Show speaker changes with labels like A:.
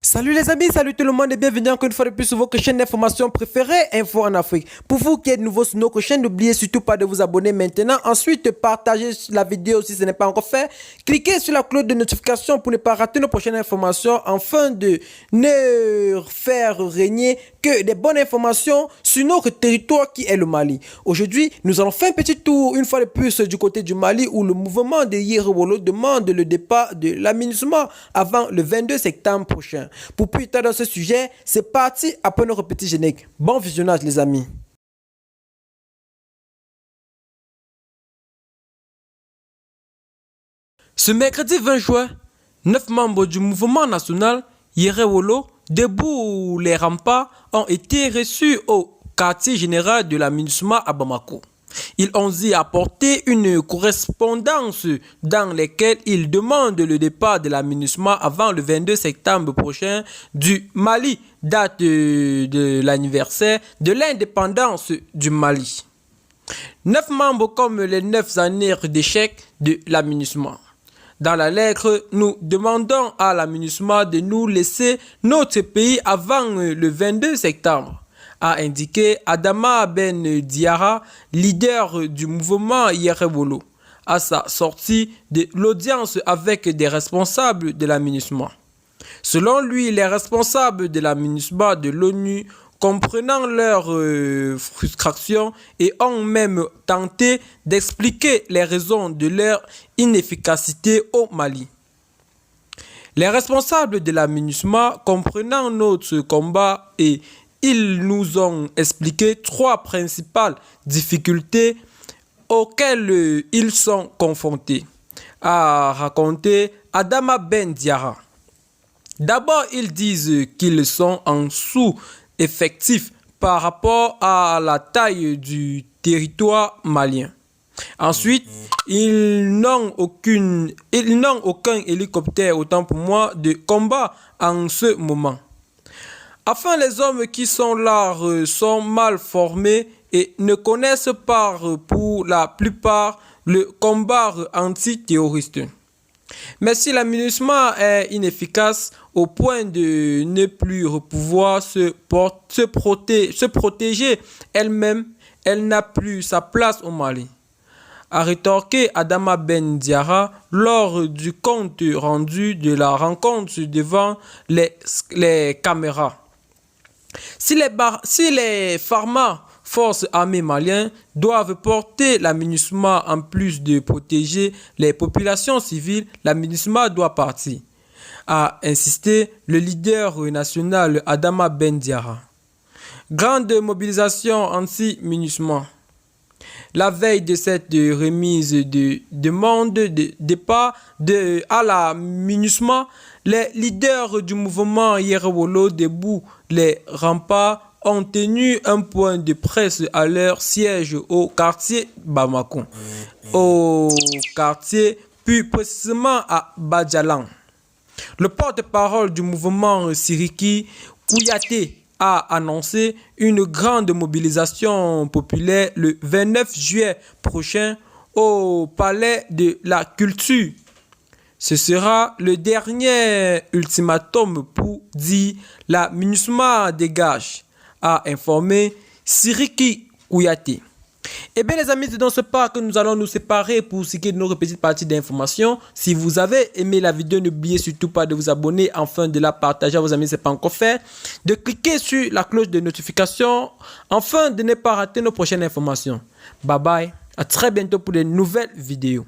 A: Salut les amis, salut tout le monde et bienvenue encore une fois de plus sur votre chaîne d'information préférée, Info en Afrique. Pour vous qui êtes nouveau sur notre chaîne, n'oubliez surtout pas de vous abonner maintenant. Ensuite, partagez la vidéo si ce n'est pas encore fait. Cliquez sur la cloche de notification pour ne pas rater nos prochaines informations afin de ne faire régner que des bonnes informations sur notre territoire qui est le Mali. Aujourd'hui, nous allons faire un petit tour une fois de plus du côté du Mali où le mouvement de Yerewoolo demande le départ de la MINUSMA avant le 22 septembre prochain. Pour plus tard dans ce sujet, c'est parti après notre petit générique. Bon visionnage les amis. Ce mercredi 20 juin, 9 membres du mouvement national Yerewoolo, debout les remparts, ont été reçus au quartier général de la MINUSMA à Bamako. Ils ont y apporté une correspondance dans laquelle ils demandent le départ de la MINUSMA avant le 22 septembre prochain du Mali, date de l'anniversaire de l'indépendance du Mali. 9 membres comme les 9 années d'échec de la MINUSMA. Dans la lettre, nous demandons à la MINUSMA de nous laisser notre pays avant le 22 septembre, a indiqué Adama Ben Diarra, leader du mouvement Yerewoolo, à sa sortie de l'audience avec des responsables de la MINUSMA. Selon lui, les responsables de la MINUSMA de l'ONU, comprenant leur frustration et ont même tenté d'expliquer les raisons de leur inefficacité au Mali. Les responsables de la MINUSMA, comprenant notre combat et ils nous ont expliqué 3 principales difficultés auxquelles ils sont confrontés, a raconté Adama Ben Diarra. D'abord, ils disent qu'ils sont en sous-effectif par rapport à la taille du territoire malien. Ensuite, ils n'ont aucun hélicoptère, autant pour moi, de combat en ce moment. Enfin, les hommes qui sont là sont mal formés et ne connaissent pas pour la plupart le combat antiterroriste. Mais si la MINUSMA est inefficace au point de ne plus pouvoir se protéger elle-même, elle n'a plus sa place au Mali, a rétorqué Adama Ben Diarra lors du compte rendu de la rencontre devant les caméras. Si les pharma forces armées maliennes doivent porter la MINUSMA en plus de protéger les populations civiles, la MINUSMA doit partir, a insisté le leader national Adama Ben Diarra. Grande mobilisation anti-MINUSMA. La veille de cette remise de demande de départ à la MINUSMA, les leaders du mouvement Yerewoolo debout les remparts ont tenu un point de presse à leur siège au quartier Bamako, plus précisément à Badjalan. Le porte-parole du mouvement Siriki Kouyaté a annoncé une grande mobilisation populaire le 29 juillet prochain au Palais de la Culture. Ce sera le dernier ultimatum pour dire la MINUSMA dégage, a informé Siriki Kouyaté. Eh bien les amis, c'est dans ce pas que nous allons nous séparer pour ce qui est de notre petite partie d'information. Si vous avez aimé la vidéo, n'oubliez surtout pas de vous abonner, enfin de la partager à vos amis si ce n'est pas encore fait, de cliquer sur la cloche de notification, enfin de ne pas rater nos prochaines informations. Bye bye, à très bientôt pour de nouvelles vidéos.